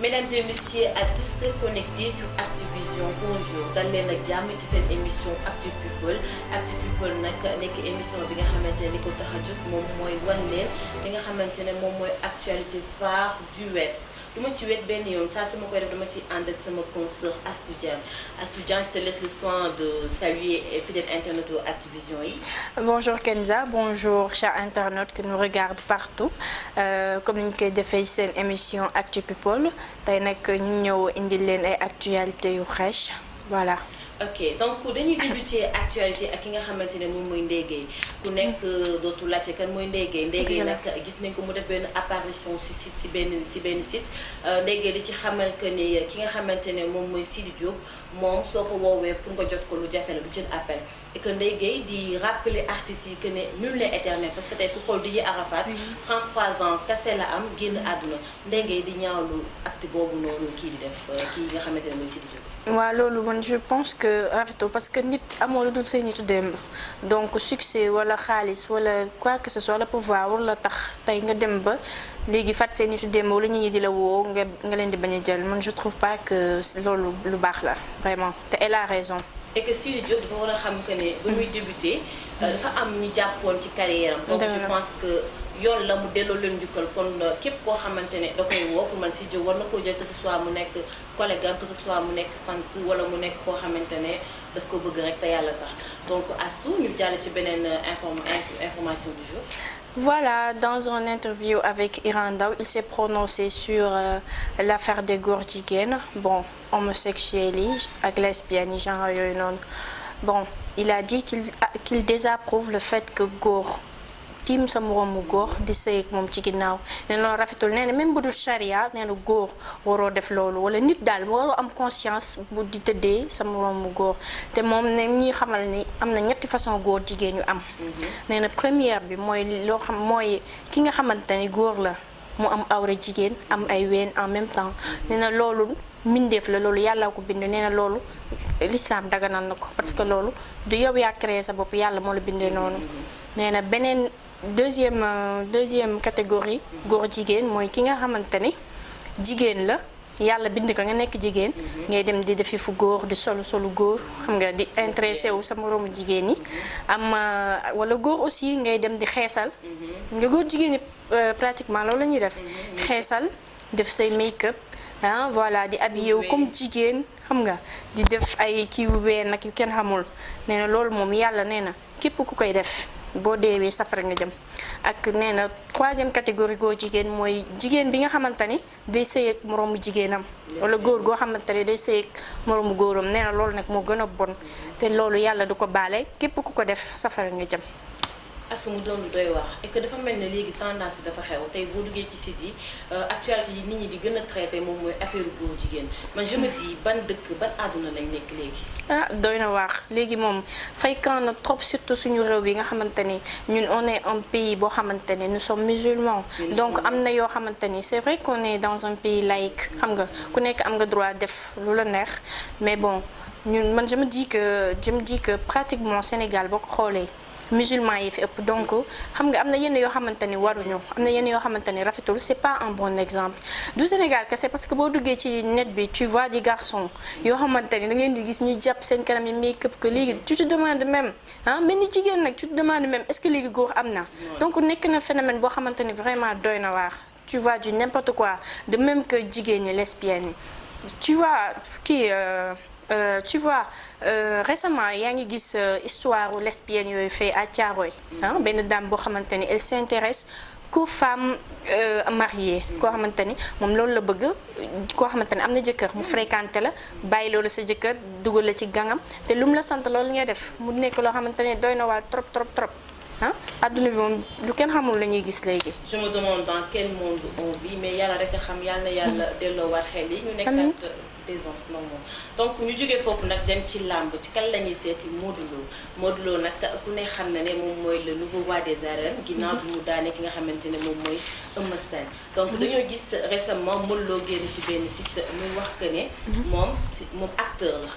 Mesdames et messieurs, à tous ceux connectés sur Activision, bonjour dal leen ak jàmm ci seen émission Actu People nag nekk émission bi nga xamante ne li ko tax a jóg moom mooy wan leen li nga xamante ne moom mooy actualité phare du web. du ma ci wet benn yoon saa su ma koy def dama ci ànd ak sama consoeur Astou Diagne. Astou Diagne, je te laisse le soin de saluer les fidèles internautes de Activision yi. Bonjour Kenza, bonjour chers internautes qui nous regardent partout. Comme ni ñu koy defee seen émission Actu People tey nag ñu ñëw indi leen ay actualités yu fraîches voilà. ok donc dañuy débuter actualité ak ki nga xamante ne moom mooy Ndeye Gueye ku nekk dootul laajte kan mooy Ndeye Gueye. Ndeye Gueye nag gis nañ ko mu def benn apparition si site si benn site Ndeye Gueye di ci xamal que ni ki nga xamante ne moom mooy Sidi Diop moom soo ko woowee pour nga jot ko lu jafe la du jël appel et que Ndeye Gueye di rappeler artistes yi que ne nul n'est éternel parce que tey ku xool DJ Arafat 33 ans kase la am génn àdduna Ndeye Gueye di ñaawlu acte boobu noonu kii di def kii nga xamante ne mooy Sidi Diop. waaw loolu man je pense que rafetoo parce que nit amoo lu dul say nitu démb donc succès wala xaalis wala quoi que ce soit le pouvoir wala tax tey nga dem ba léegi fat say nitu démb wala nit ñi di la woo nga leen di bañ a jël man je trouve pas que loolu lu baax la vraiment te elle a raison. et que Sidi Diop dafa war a xam que ne ba muy débuté dafa am ñi jàppoon ci carrière am. donc je pense que yoon la mu delloo leen njukkal kon képp koo xamante ne da koy woo pour man Sidi Diop war na koo jël que ce soit mu nekk collègue am que ce soit mu nekk fans wala mu nekk koo xamante ne daf ko bëgg rek te yàlla tax donc Astou ñu jàll ci beneen information du jour. Voilà, dans une interview avec Iran Ndao, il s'est prononcé sur l'affaire des góor jigéen, bon, homosexuels yi ak lesbiennes yi genre yooyu noonu. Bon, il a dit qu'il désapprouve le fait que góor tiim sa moroomu góor di sëy ak moom ci ginnaaw ne loolu rafetul nee na même bu dul charia nee na góor waroo def loolu wala nit daal waroo am conscience bu di tëddee sa moroomu góor te moom ne ñuy xamal ni am na ñetti façon góor jigéen yu am. nee na première bi mooy loo xam mooy ki nga xamante ni góor la mu am awra jigéen am ay ween en même temps nee na loolu mbindeef la loolu yàlla ko bind nee na loolu l'islam daganal na ko parce que loolu du yow yaa créé sa bopp yàlla moo la bindee noonu nee na beneen deuxième catégorie góor jigéen mooy ki nga xamante ni jigéen la yàlla bind ko nga nekk jigéen ngay dem di defi fu góor di solu góor xam nga di intéressé wu sa moroomu jigéen yi am wala góor aussi ngay dem di xeesal nga góor jigéen yi pratiquement loolu la ñuy def xeesal def say make-up voilà di habillé wu comme jigéen xam nga di def ay kii ween nag yu kenn xamul nee na loolu moom yàlla nee na képp ku koy def boo deewee safara nga jëm ak nee na troisième catégorie góor jigéen mooy jigéen bi nga xamante ni day sëy ak moroomu jigéenam wala góor goo xamante ni day sëy ak moroomu góoram nee na loolu nag moo gën a bon te loolu yàlla du ko baale képp ku ko def safara nga jëm. Astou mu doon lu doy wax et que dafa mel ne léegi tendance bi dafa xew tey boo duggee ci site yi actualité yi nit ñi di gën a traité moom mooy affaire góor jigéen man je me dis ban dëkk ban àdduna lañ nekk léegi. doy na wax léegi moom fréquent na trop surtout suñu réew bi nga xamante ni ñun on est un pays boo xamante ne nous sommes musulmans donc am na yoo xamante ni c'est vrai qu'on est dans un pays laïque xam nga ku nekk am nga droit def lu la neex mais bon ñun man je me dis que pratiquement Sénégal boo ko xoolee. musulmans yi fi ëpp donc xam nga am na yenn yoo xamante ni waruñu am na yenn yoo xamante ni rafetul c'est pas un bon exemple du Sénégal kese parce que boo duggee ci net bi tu vois des garçons yoo xamante ni da ngeen di gis ñu jàpp seen kanam yi make-up que léegi tu te demandes même mais ni jigéen nag tu te demandes même est-ce que léegi góor am na donc nekk na phénomène boo xamante ni vraiment doy na waar tu vois du n'importe quoi de même que jigéen ñi lesbiennes yi tu vois kii récemment yaa ngi gis histoire lesbienne yooyu fait à Thiaroye benn dame boo xamante ni elle s'intéresse qu'aux femmes mariées koo xamante ni moom loolu la bëgg koo xamante ni am na jëkkër mu fréquenté la bàyyi loolu sa jëkkër dugal la ci gangam te lu mu la sant loolu ngay def mu nekk loo xamante ni doy na waa trop adduna bi moom lu kenn xamul la ñuy gis léegi. je me demande dans quel monde on vit mais yàlla rek a xam yàlla na yàlla delloowaat xel yi ñu nekkaat des enfants donc ñu jógee foofu nag dem ci làmb ci kan la ñuy seeti Modou Lo nag ku ne xam na ne moom mooy le nouveau roi des arènes ginnaaw bi mu daane ki nga xamante ne moom mooy Eumeu Sène donc dañoo gis récemment Modou Lo génn ci benn site muy wax que ne moom acteur la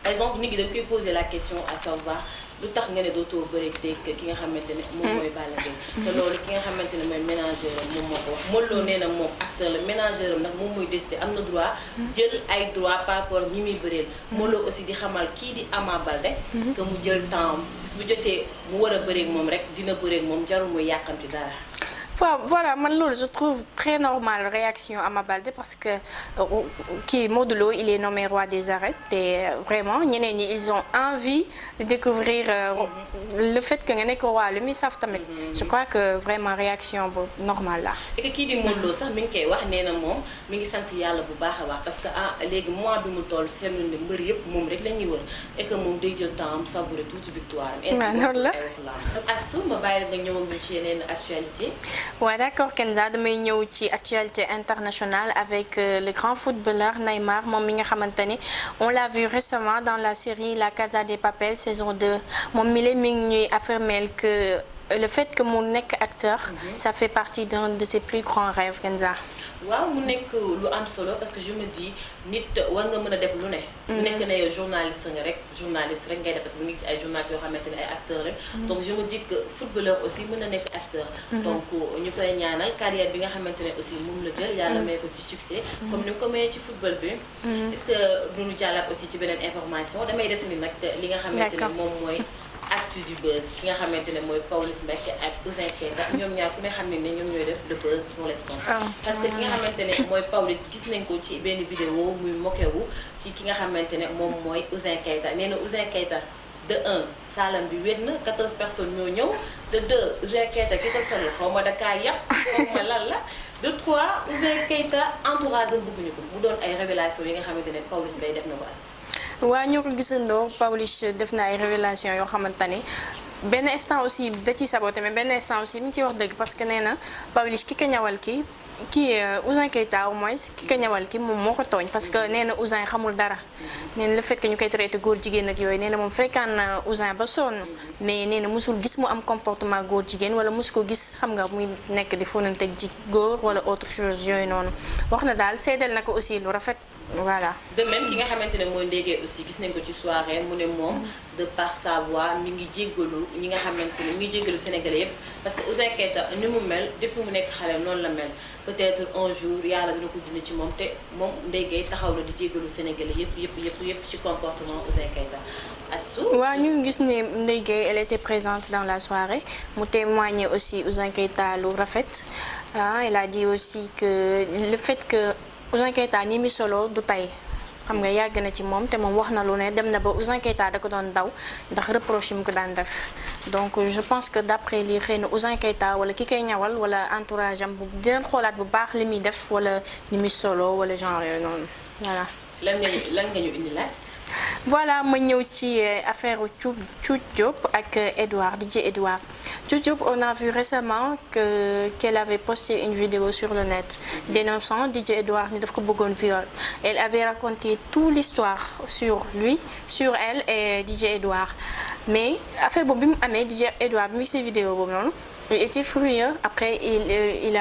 par exemple nit ñi dañ koy poser la question à savoir lu tax nga ne dootoo bëri dégg ki nga xamante ne moom mooy Balla Gaye te loolu ki nga xamante ne mooy ménageur am moom moo ko wax Modou Lo nee na moom acteur la ménageur am nag moom mooy décider am na droit jël ay droit par rapport ñi muy bëreel Modou Lo aussi di xamal kii di Ama Baldé que mu jël temps bis bu jotee mu war a bëreeg moom rek dina bëreeg moom jarul muy yàqamti dara. Voilà, man je trouve très normal réaction Ama Baldé parce que kii Modou Lo il est nommé roi des arènes et vraiment ñeneen ñi ils ont envie de découvrir le fait que nga nekk roi lu muy saf tamit je crois que vraiment réaction bu normale la. et que kii di Modou Lo sax mi ngi koy wax nee na moom mi ngi sant yàlla bu baax a baax parce que léegi mois bi mu toll seetlu ne mbër yëpp moom rek la ñuy wër et que moom day jël temps am savourer tuuti victoire am. waaw noonu la Astou ma bàyyi nga ñëw ak ñu ci yeneen actualité. Ouais, d'accord Kenza damay ñëw ci actualité internationale avec le grand footballeur Neymar moom mi nga xamante ni on l'a vu récemment dans la série La Casa de Papel saison 2 moom mi ngi ñuy affirmer que le fait que mu nekk acteur ça fait partie d'un de ses plus grands rêves Kenza. waaw mu nekk lu am solo parce que je me dis nit war nga mën a def lu ne. mu nekk ne yow journaliste nga rek journaliste rek ngay def parce que mu ngi ci ay journalistes yoo xamante ne ay acteurs rek. donc je me dis que footballeur aussi mën na nekk acteur. donc ñu koy ñaanal carrière bi nga xamante ne aussi moom la jël. yàlla may ko ci succès. comme ni mu ko mayee ci football bi. est-ce que duñu jàllaat aussi ci beneen information damay des ni nag li nga xamante ne moom mooy. actu du buzz ki nga xamante ne mooy Pawlish Mbacké ak Ouzin Keita ñoom ñaar ku ne xam ne ñoom ñooy def le buzz pour l'instant parce que ki nga xamante ne mooy Pawlish gis nañ ko ci benn vidéo muy moqué-wu ci ki nga xamante ne moom mooy Ouzin Keita nee na Ouzin Keita de 1 salam bi wét na 14 personnes ñoo ñëw de 2 Ouzin Keita ki ko solo xaw ma dakaa yàpp xaw ma lan la de 3 Ouzin Keita entourage am bëgguñu ko mu doon ay révélation yi nga xamante ne Pawlish Mbaye def na ko as. waa ñoo ko gisandoo Pawlish def na ay révélation yoo xamante ni benn instant aussi da ciy saboté mais benn instant aussi mi ngi ciy wax dëgg parce que nee na Pawlish ki ko ñawal kii Ouzin Keita au moins ki ko ñawal ki moom moo ko tooñ parce que nee na Ouzin xamul dara nee na le fait que ñu koy traité góor jigéen ak yooyu nee na moom fréquent na Ouzin ba sonn mais nee na mosul gis mu am comportement góor jigéen wala mosu ko gis xam nga muy nekk di fonanteeg ji góor wala autre chose yooyu noonu wax na daal seedeel na ko aussi lu rafet. Voilà. De même ki nga xamante ne mooy ndéggee aussi gis nañ ko ci soirée mu ne moom de par sa voix mi ngi jéggalu ñi nga xamante ne mi ngi jéggalu Sénégalais yépp parce que Ouzin Keita ni mu mel depuis mu nekk xale noonu la mel peut-être un jour yàlla dina ko dina ci moom te moom ndéggee taxaw na di jéggalu Sénégalais yépp ci comportement Ouzin Keita. Astou waaw ñu gis ne Ndeye Gueye elle était présente dans la soirée mu témoigner aussi Ouzin Keita lu rafet elle a dit aussi que le fait que Ouzin Keita ni mi solo du tey xam nga yàgg na ci moom te moom wax na lu ne dem na ba Ouzin Keita da ko doon daw ndax reproche yi mu ko daan def donc je pense que d'après lii xëy na Ouzin Keita wala ki koy ñawal wala entourage am bu dinañ xoolaat bu baax li muy def wala ni muy solo wala genre yooyu noonu voilà. lan nga ñu indi laat. voilà ma ñëw ci affaire Thiou Diop ak DJ Edouard Thiou Diop on a vu récemment qu'elle avait posté une vidéo sur le net dénonçant DJ Edouard ni daf ko bëggoon viol elle avait raconté toute l'histoire sur lui sur elle et DJ Edouard mais affaire boobu bi mu amee DJ Edouard bi mu gisee vidéo boobu noonu il était furieux après il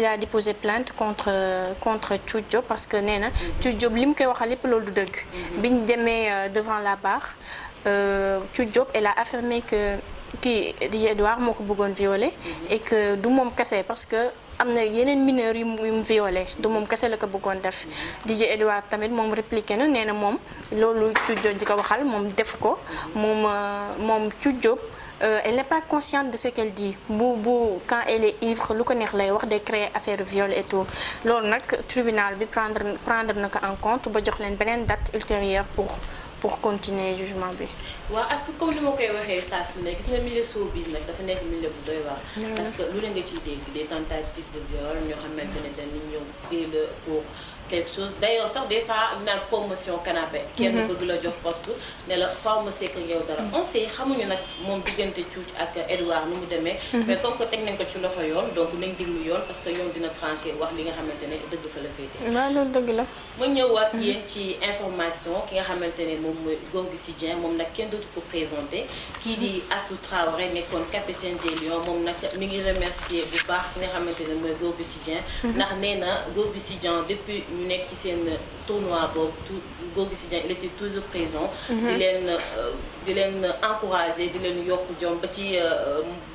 a déposé plainte contre Thiou Diop parce que nee na Thiou Diop li mu koy waxal lépp loolu du dëgg biñ demee devant la barre Thiou Diop elle a affirmé que kii DJ Edouard moo ko bëggoon violé et que du moom kese parce que am na yeneen mineurs yu mu violé du moom kese la ko bëggoon def DJ Edouard tamit moom répliqué na nee na moom loolu Thiou Diop di ko waxal moom def ko moom Thiou Diop elle n'est pas consciente de ce qu'elle dit quand elle est ivre lu ko neex lay wax day créer affaire viol et tout loolu nag tribunal bi prendre na ko en compte ba jox leen beneen date ultérieure pour continuer jugement bi. waaw Astou comme ni ma koy waxee saa su ne gis nga milieu showbiz nag dafa nekk milieu bu doy waar. parce que lu ne nga ciy dégg des tentatives de viol ñoo xamante ne dañuy ñëw pile pour quelque chose d'ailleurs sax des fois ñu naan promotion canapé. kenn bëgg la jox poste ne la faaw ma sekk yow dara. on sait xamuñu nag moom diggante Thiou ak Edouard nu mu demee. mais comme que teg nañ ko ci loxo yoon donc nañ déglu yoon parce que yoon dina tranché wax li nga xamante ne dëgg fa la féete. waaw loolu dëgg la. ma ñëw ak yéen ci information ki nga xamante ne moom mooy Gorgui Sy Dieng moom nag kenn dootu ko présenté kii di Astou Traoré nekkoon capitaine des Lions moom nag mi ngi remercier bu baax ki nga xamante ne mooy Gorgui Sy Dieng ndax nee na Gorgui Sy Dieng depuis ñu nekk ci seen tournoi boobu Gorgui Sy Dieng il était toujours présent di leen encouragé di leen yokk jom ba ci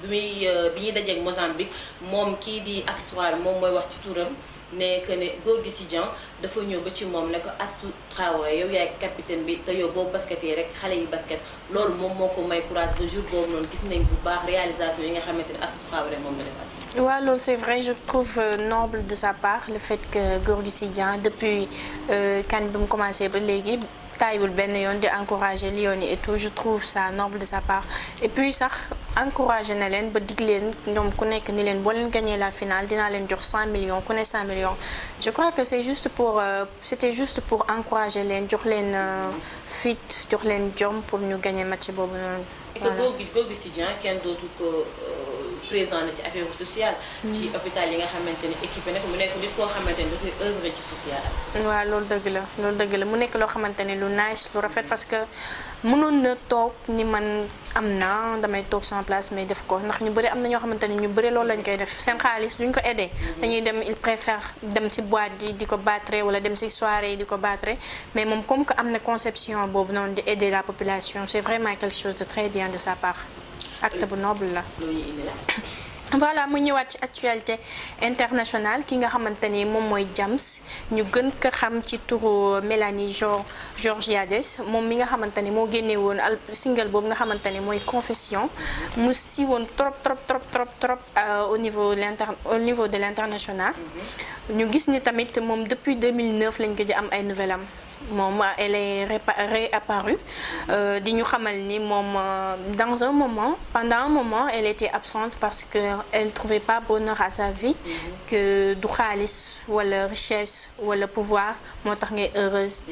bi ñuy dajeek Mozambique moom kii di Astou Traoré moom mooy wax ci turam ne que ne Gorgui Sy Dieng dafa ñëw ba ci moom ne ko Astou Traoré yow yaay capitaine bi te yow boobu basketee rek xale yi basket loolu moom moo ko may courage ba jour boobu noonu gis nañ bu baax réalisation yi nga xamante ne Astou Traoré moom la def as. waaw loolu c'est vrai je trouve noble de sa part le fait que Gorgui Sy Dieng depuis kan bi mu commencé ba léegi taayul benn yoon di encourager Lions yi et tout je trouve ça noble de sa part et puis sax encourager na leen ba dig leen ñoom ku nekk ni leen boo leen gagné la finale dinaa leen jox 100 millions ku ne 100 millions je crois que c'est juste pour c'était juste pour encourager leen jox leen fit jox leen jom pour ñu gagné match boobu noonu. voilà et que Gorgui Sy Dieng kenn dootu ko présent na ci affaire sociale. ci hôpital yi nga xamante ne équipé na ko mu nekk nit koo xamante ne dafay œuvrer ci social. waaw loolu dëgg la mu nekk loo xamante ne lu nice lu rafet parce que mënoon na toog ni man am na damay toog sama place mais def ko ndax ñu bëri am na ñoo xamante ne ñu bëri loolu lañ koy def seen xaalis duñ ko aider. dañuy dem il préfère dem ci boîte yi di ko battre wala dem ci soirée yi di ko battre mais moom comme que am na conception boobu noonu di aider la population c'est vraiment quelque chose de très bien de sa part. acte bu noble la. voilà mu ñëwaat ci actualité internationale ki nga xamante ni moom mooy Jams ñu gën ko xam ci turu Mélanie Georgiades moom mi nga xamante ni moo génne woon single boobu nga xamante ni mooy Confession mu siiwoon trop au niveau de l'international ñu gis ni tamit moom depuis 2009 lañ ko ji am ay nouvelles am moom elle est réapparue di ñu xamal ni moom pendant un moment elle était absente parce que elle trouvait pas bonheur à sa vie que du xaalis wala richesse wala pouvoir moo tax ngay heureuse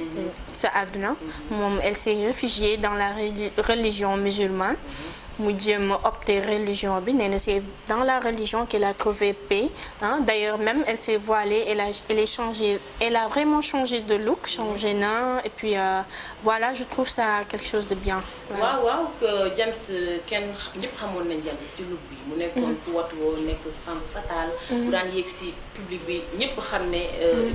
sa àdduna moom elle s'est réfugiée dans la religion musulmane mu jéem a opté religion bi nee na c'est dans la religion qu'elle a trouvé paix d'ailleurs même elle s'est voilée elle a vraiment changé de look changé na et puis voilà je trouve ça quelque chose de bien. waaw que Jams kenn ñëpp xamoon nañ Jams ci look bi mu nekkoon ku watu woo nekk femme fatale. bu daan yéeg ci public bi ñëpp xam ne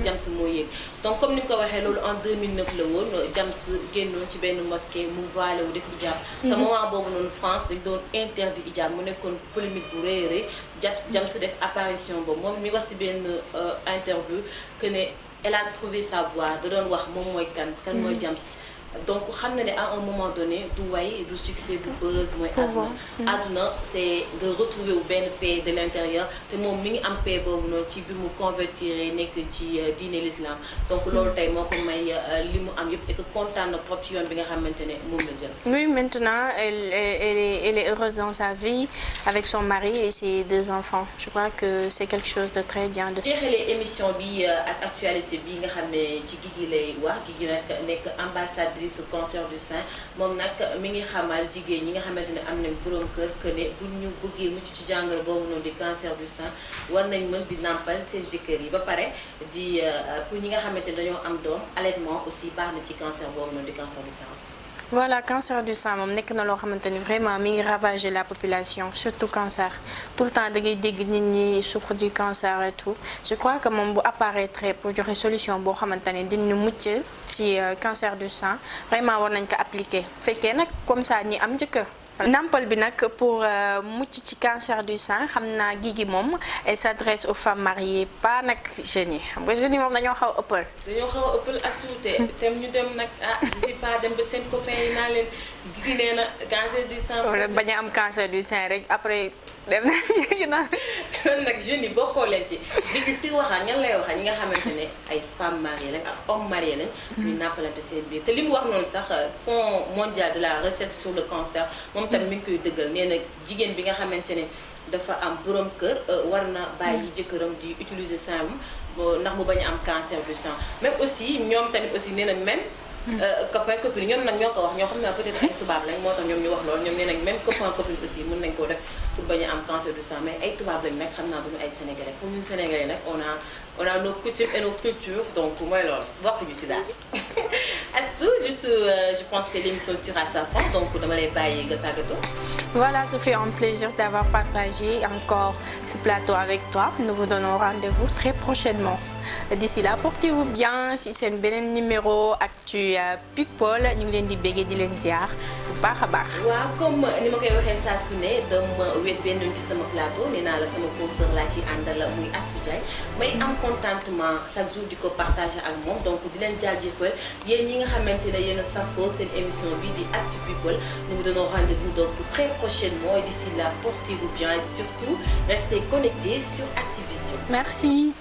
Jams moo yéeg donc comme ni nga ko waxee loolu en 2009 la woon Jams génnoon ci benn mosquée mu voilé wu def hijab te moment boobu noonu France dañ doon interdit hijab mu nekkoon polémique bu rëy a rëy Jams def apparition boobu moom mi wax ci benn interview que ne elle a trouvé sa voix da doon wax moom mooy kan mooy Jams donc xam na ne à un moment donné du way du succès du buzz mooy àdduna c'est nga retrouver wu benn paix de l'intérieur te moom mi ngi am paix boobu noonu ci bi mu convertir nekk ci diine l'islam donc loolu tey moo ko may li mu am yëpp et que kontaan na trop ci yoon bi nga xamante ne moom la jël. oui maintenant elle est heureuse dans sa vie avec son mari et ses 2 enfants je crois que c'est quelque chose de très bien. jeexalee émission bi ak actualité bi nga xam ne ci Guigui lay wax Guigui nag nekk ambassade su cancer du sein moom nag mi ngi xamal jigéen ñi nga xamante ne am nañ borom kër que ne bu ñu bëggee mucc ci jàngoro boobu noonu di cancer du sein war nañ mën di nàmpal seen jëkkër yi ba pare di pour ñi nga xamante ne dañoo am doom allaitement aussi baax na ci cancer boobu noonu di cancer du sein. voilà cancer du sein moom nekk na loo xamante ni vraiment mi ngi ravager la population surtout cancer tout le temps da ngay dégg nit ñi souffre du cancer et tout je crois que moom bu apparaître pour joxe solution boo xamante ne dinañu mucc ci cancer du sein vraiment war nañ ko appliquer fekkee nag comme ça ñi am jëkkër. nampal bi nag pour mucc ci cancer du sein xam naa Guigui moom elle s'adresse aux femmes mariées pas nag jeunes yi xam nga jeunes yi moom dañoo xaw a ëppal. dañoo xaw a ëppal astuute tem ñu dem nag je sais pas dem ba seen copain yi naa leen Guigui nee na cancer du sein. wala bañ a am cancer du sein rek après dem na ginnaaw. kon nag jeunes yi bokkoo leen ci Guigui si waxaan ñan lay waxaan ñi nga xamante ne ay femmes mariées lañ ak hommes mariés lañ. ñuy nàmpalante seen biir te li mu wax noonu sax Fonds mondial de la recherche sur le cancer moom tamit mi ngi koy dëggal nee na jigéen bi nga xamante ne dafa am borom kër war na bàyyi jëkkëram di utiliser sein ndax mu bañ a am cancer du sein même aussi ñoom tamit aussi nee na même copain copine ñoom nag ñoo ko wax ñoo xam ne peut-être ay tubaab lañ moo tax ñoom ñu wax loolu ñoom nee nañ même copain copine aussi mën nañ koo def pour bañ a am cancer du sang mais ay tubaab lañ nag xam naa duñu ay sénégalais pour ñun sénégalais nag on a nos coutumes et nos cultures donc mooy loolu bokk ñu si daal. Astou juste je pense que l'émission tire à sa fin donc dama lay bàyyi nga tàggatoo. Voilà, ça fait un plaisir d'avoir partagé encore ce plateau avec toi. Nous vous donnons rendez-vous très prochainement. D'ici là, portez-vous bien. Si c'est beneen numéro Actu People ñu ngi leen di béggee di leen ziar bu baax a baax. waaw comme ni ma koy waxee saa su ne dama wéet benn ci sama plateau nee naa la sama consoeur laa ci àndal muy Astou Diagne may am contentement chaque jour di ko partager ak moom donc di leen jaajëfal yéen ñi nga xamante ne yéen a safoo seen émission bi di Actu People nous vous donnons rendez-vous donc très prochainement et d'ici là portez-vous bien et surtout restez connectés sur Activision. Merci.